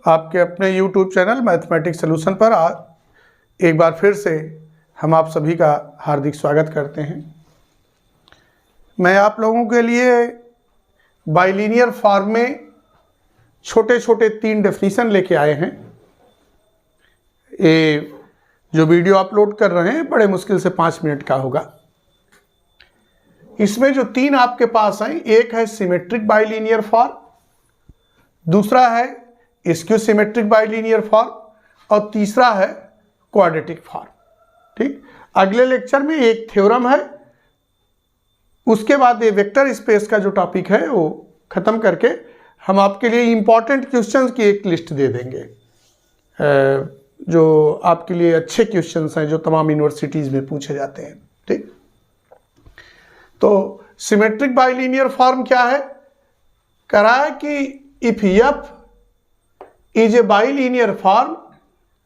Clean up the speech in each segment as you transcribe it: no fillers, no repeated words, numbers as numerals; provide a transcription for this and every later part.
आपके अपने YouTube channel mathematics solution पर एक बार फिर से हम आप सभी का हार्दिक स्वागत करते हैं। मैं आप लोगों के लिए बाइलिनियर फॉर्म में छोटे छोटे 3 डेफिनेशन लेके आए हैं। ये जो वीडियो अपलोड कर रहे हैं बड़े मुश्किल से 5 मिनट का होगा। इसमें जो 3 आपके पास हैं, एक है सिमेट्रिक बाइलिनियर फॉर्म, दूसरा है स्क्यू सिमेट्रिक बाइलिनियर फॉर्म और तीसरा है क्वाड्रेटिक फॉर्म। ठीक, अगले लेक्चर में एक थ्योरम है, उसके बाद ये वेक्टर स्पेस का जो टॉपिक है वो खत्म करके हम आपके लिए इंपॉर्टेंट क्वेश्चंस की एक लिस्ट दे देंगे, जो आपके लिए अच्छे क्वेश्चंस हैं जो तमाम यूनिवर्सिटीज में पूछे जाते हैं। ठीक, तो सिमेट्रिक बाइलिनियर फॉर्म क्या है? करा है कि if F is a bilinear form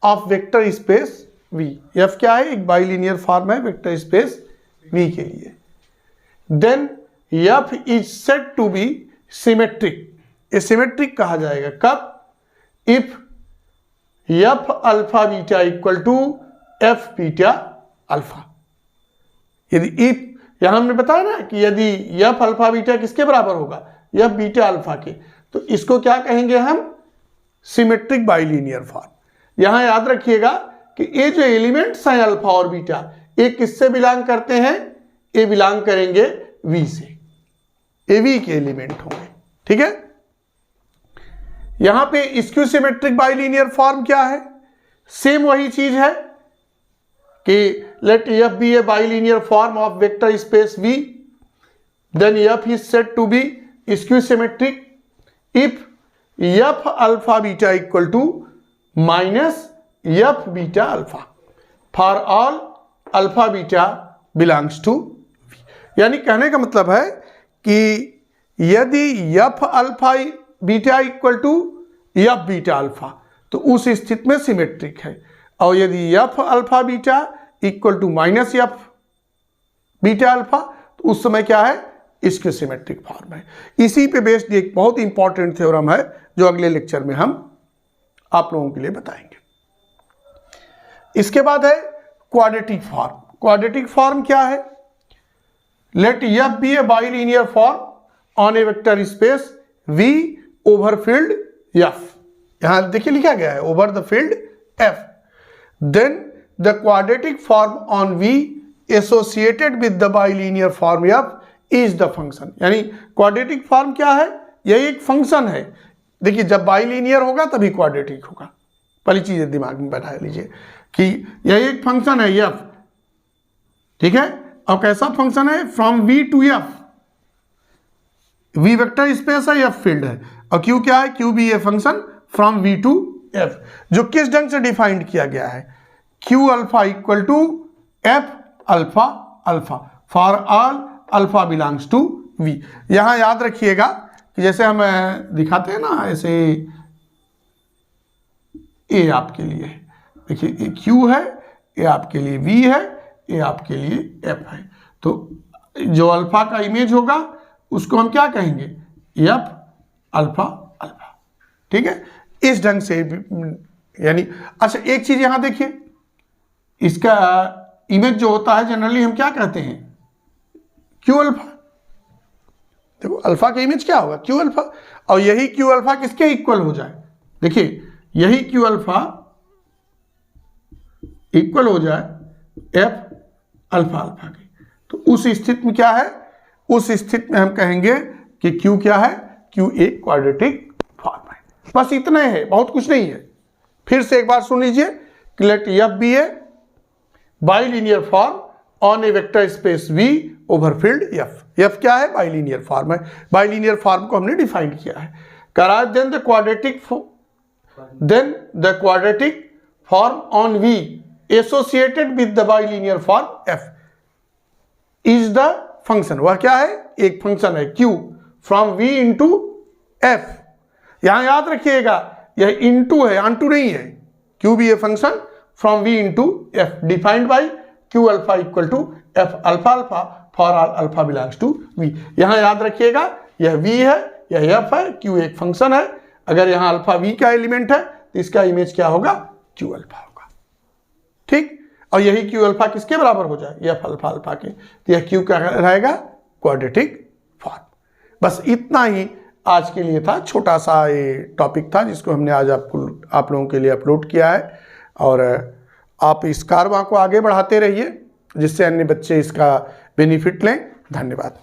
of vector space V. F क्या है? एक बाइलिनियर फॉर्म है वेक्टर स्पेस वी के लिए। Then F is said to be symmetric. ये सिमेट्रिक कहा जाएगा कब? If F alpha beta equal to F beta alpha. यदि इफ, यहां हमने बताया ना कि यदि एफ अल्फा बीटा किसके बराबर होगा? एफ बीटा अल्फा के, तो इसको क्या कहेंगे हम? Symmetric bilinear form. यहां याद रखिएगा कि ये जो एलिमेंट्स हैं अल्फा और बीटा, ये किससे बिलोंग करते हैं? ये बिलोंग करेंगे वी से, ये वी के एलिमेंट होंगे। ठीक है, यहां पे स्क्यू सिमेट्रिक बाइलिनियर फॉर्म क्या है? सेम वही चीज है कि let F be a bilinear form of vector space V, then F is said to be skew symmetric if F alpha beta equal to minus F beta alpha for all alpha beta belongs to V. यानी कहने का मतलब है कि यदि F alpha beta equal to F beta alpha, तो उस स्थिति में सिमेट्रिक है, और यदि F alpha beta equal to minus F beta alpha, तो उस समय क्या है? इसके सिमेट्रिक फॉर्म है। इसी पे बेस्ड एक बहुत इंपॉर्टेंट थ्योरम है जो अगले लेक्चर में हम आप लोगों के लिए बताएंगे। इसके बाद है क्वाड्रेटिक फॉर्म। क्वाड्रेटिक फॉर्म क्या है? Let F be a bilinear form on a vector space V over field F. यहां देखिए लिखा गया है over the field F. Then the quadratic form on V associated with the bilinear form F is the function. यानी quadratic form क्या है? यह एक फंक्शन है। देखिए, जब बाइलिनियर होगा तभी क्वाड्रेटिक होगा। पहली चीज दिमाग में बैठा लीजिए कि यह एक फंक्शन है एफ। ठीक है, और कैसा फंक्शन है? From V to F. V vector space है, एफ फील्ड है, और क्यू क्या है? क्यू भी a function from V to F, जो किस ढंग से डिफाइंड किया गया है? Q alpha equal to F alpha alpha for all alpha belongs to V. यहां याद रखिएगा कि जैसे हम दिखाते हैं ना, ऐसे ए आपके लिए है, देखिए ये क्यू है, ये आपके लिए वी है, ये आपके लिए एफ है। तो जो अल्फा का इमेज होगा उसको हम क्या कहेंगे? F alpha alpha. ठीक है, इस ढंग से यानी अच्छा एक चीज यहां देखिए, इसका इमेज जो होता है जनरली हम क्या कहते हैं? Q alpha. देखो अल्फा का इमेज क्या होगा? Q alpha. और यही क्यू अल्फा किसके इक्वल हो जाए? देखिए यही क्यू अल्फा इक्वल हो जाए एफ अल्फा अल्फा के, तो उस स्थिति में क्या है? उस स्थिति में हम कहेंगे कि क्यू क्या है? क्यू एक क्वाड्रेटिक फॉर्म है। बस इतना है, बहुत कुछ नहीं है। फिर से एक बार सुन लीजिए कि let F be a bilinear form on a vector space V over field F. F क्या है? बाइलिनियर फॉर्म है। बाइलिनियर फॉर्म को हमने डिफाइन किया है। करा then the quadratic form on V associated with the bilinear form F is the function. वह क्या है? एक फंक्शन है Q from V into F. यहां याद रखिएगा यह इंटू है, ऑनटू नहीं है। क्यू भी a function from V into F defined by Q alpha equal to F alpha alpha for all alpha belongs to V. यहां याद रखिएगा यह वी है, यह एफ है, क्यू एक फंक्शन है अगर यहाँ अल्फा वी का एलिमेंट है तो इसका इमेज क्या होगा, क्यू अल्फा होगा। ठीक, और यही क्यू अल्फा किसके बराबर हो जाए, एफ अल्फा अल्फा के, तो यह क्यू क्या रहेगा, क्वाड्रेटिक फॉर्म। बस इतना ही आज के लिए था, छोटा सा ये टॉपिक था जिसको हमने आज आप लोगों के लिए अपलोड किया है। और आप इस कारवां को आगे बढ़ाते रहिए जिससे अन्य बच्चे इसका बेनिफिट लें। धन्यवाद।